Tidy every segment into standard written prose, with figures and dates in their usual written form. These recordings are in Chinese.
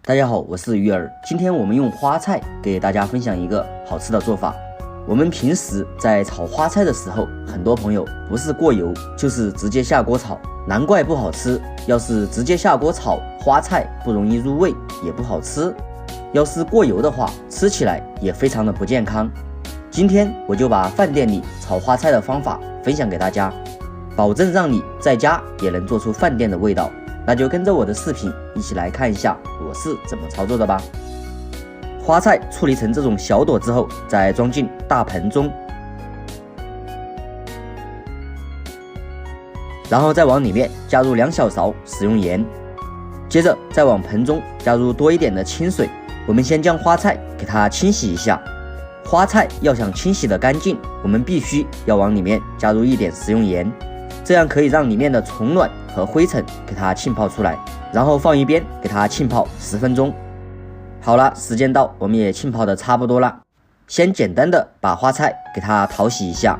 大家好，我是鱼儿。今天我们用花菜给大家分享一个好吃的做法。我们平时在炒花菜的时候，很多朋友不是过油就是直接下锅炒，难怪不好吃。要是直接下锅炒，花菜不容易入味，也不好吃。要是过油的话，吃起来也非常的不健康。今天我就把饭店里炒花菜的方法分享给大家，保证让你在家也能做出饭店的味道。那就跟着我的视频一起来看一下我是怎么操作的吧。花菜处理成这种小朵之后，再装进大盆中，然后再往里面加入2小勺食用盐，接着再往盆中加入多一点的清水。我们先将花菜给它清洗一下。花菜要想清洗的干净，我们必须要往里面加入一点食用盐，这样可以让里面的虫卵和灰尘给它浸泡出来，然后放一边给它浸泡10分钟。好了，时间到，我们也浸泡的差不多了。先简单的把花菜给它淘洗一下，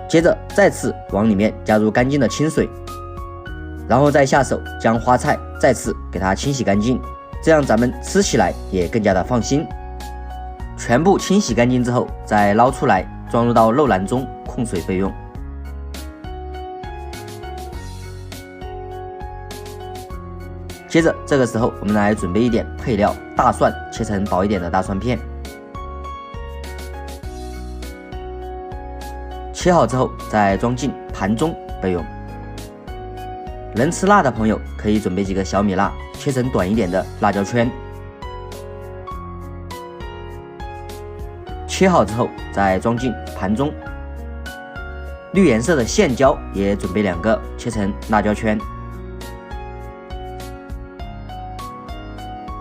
接着再次往里面加入干净的清水，然后再下手将花菜再次给它清洗干净，这样咱们吃起来也更加的放心。全部清洗干净之后，再捞出来装入到肉篮中控水备用。接着这个时候我们来准备一点配料，大蒜切成薄一点的大蒜片，切好之后再装进盘中备用。能吃辣的朋友可以准备几个小米辣，切成短一点的辣椒圈，切好之后再装进盘中。绿颜色的线椒也准备2个，切成辣椒圈，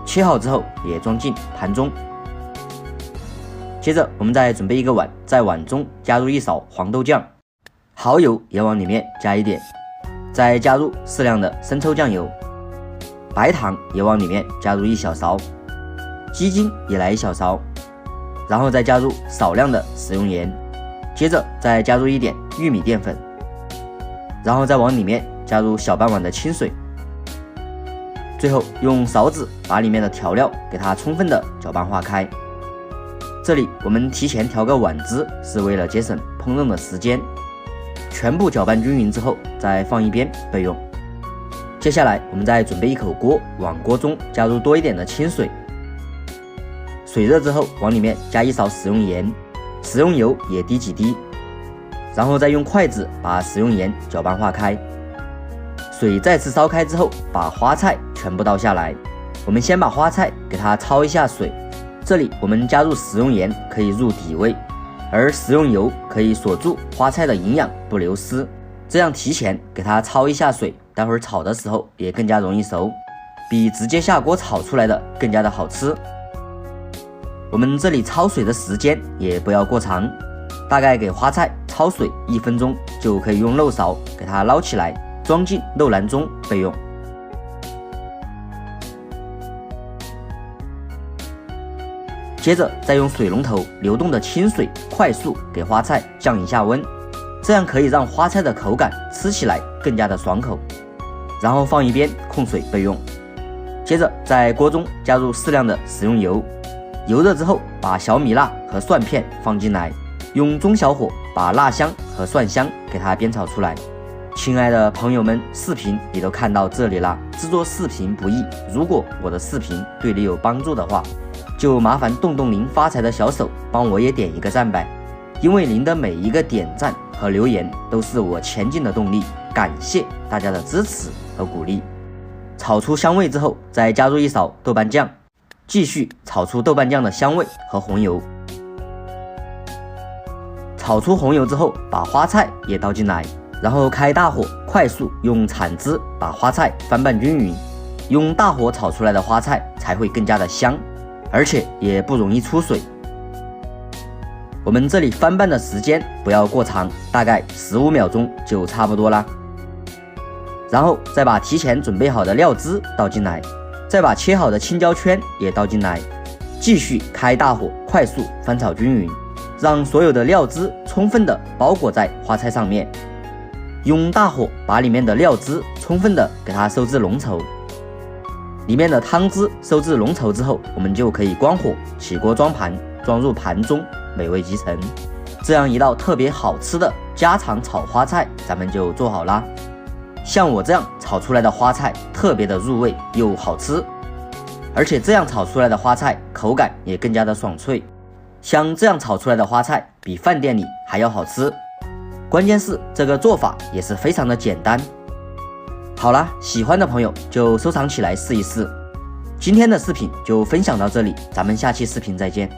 切好之后也装进盘中。接着我们再准备一个碗，在碗中加入1勺黄豆酱，蚝油也往里面加一点，再加入适量的生抽酱油，白糖也往里面加入1小勺，鸡精也来1小勺，然后再加入少量的食用盐，接着再加入一点玉米淀粉，然后再往里面加入小半碗的清水，最后用勺子把里面的调料给它充分的搅拌化开。这里我们提前调个碗汁，是为了节省烹饪的时间。全部搅拌均匀之后再放一边备用。接下来我们再准备一口锅，往锅中加入多一点的清水，水热之后往里面加1勺食用盐，食用油也滴几滴，然后再用筷子把食用盐搅拌化开。水再次烧开之后，把花菜全部倒下来。我们先把花菜给它焯一下水，这里我们加入食用盐可以入底味，而食用油可以锁住花菜的营养不流失，这样提前给它焯一下水，待会儿炒的时候也更加容易熟，比直接下锅炒出来的更加的好吃。我们这里焯水的时间也不要过长，大概给花菜焯水1分钟就可以用漏勺给它捞起来，装进肉篮中备用。接着再用水龙头流动的清水快速给花菜降一下温，这样可以让花菜的口感吃起来更加的爽口，然后放一边控水备用。接着在锅中加入适量的食用油，油热之后把小米辣和蒜片放进来，用中小火把辣香和蒜香给它煸炒出来。亲爱的朋友们，视频你都看到这里了，制作视频不易，如果我的视频对你有帮助的话，就麻烦动动您发财的小手，帮我也点一个赞呗，因为您的每一个点赞和留言都是我前进的动力，感谢大家的支持和鼓励。炒出香味之后，再加入1勺豆瓣酱，继续炒出豆瓣酱的香味和红油。炒出红油之后，把花菜也倒进来，然后开大火，快速用铲子把花菜翻拌均匀，用大火炒出来的花菜才会更加的香，而且也不容易出水。我们这里翻拌的时间不要过长，大概15秒钟就差不多啦。然后再把提前准备好的料汁倒进来，再把切好的青椒圈也倒进来，继续开大火快速翻炒均匀，让所有的料汁充分的包裹在花菜上面，用大火把里面的料汁充分的给它收至浓稠。里面的汤汁收至浓稠之后，我们就可以关火起锅装盘，装入盘中，美味即成。这样一道特别好吃的家常炒花菜咱们就做好啦。像我这样炒出来的花菜特别的入味又好吃，而且这样炒出来的花菜口感也更加的爽脆。像这样炒出来的花菜比饭店里还要好吃，关键是这个做法也是非常的简单。好啦，喜欢的朋友就收藏起来试一试。今天的视频就分享到这里，咱们下期视频再见。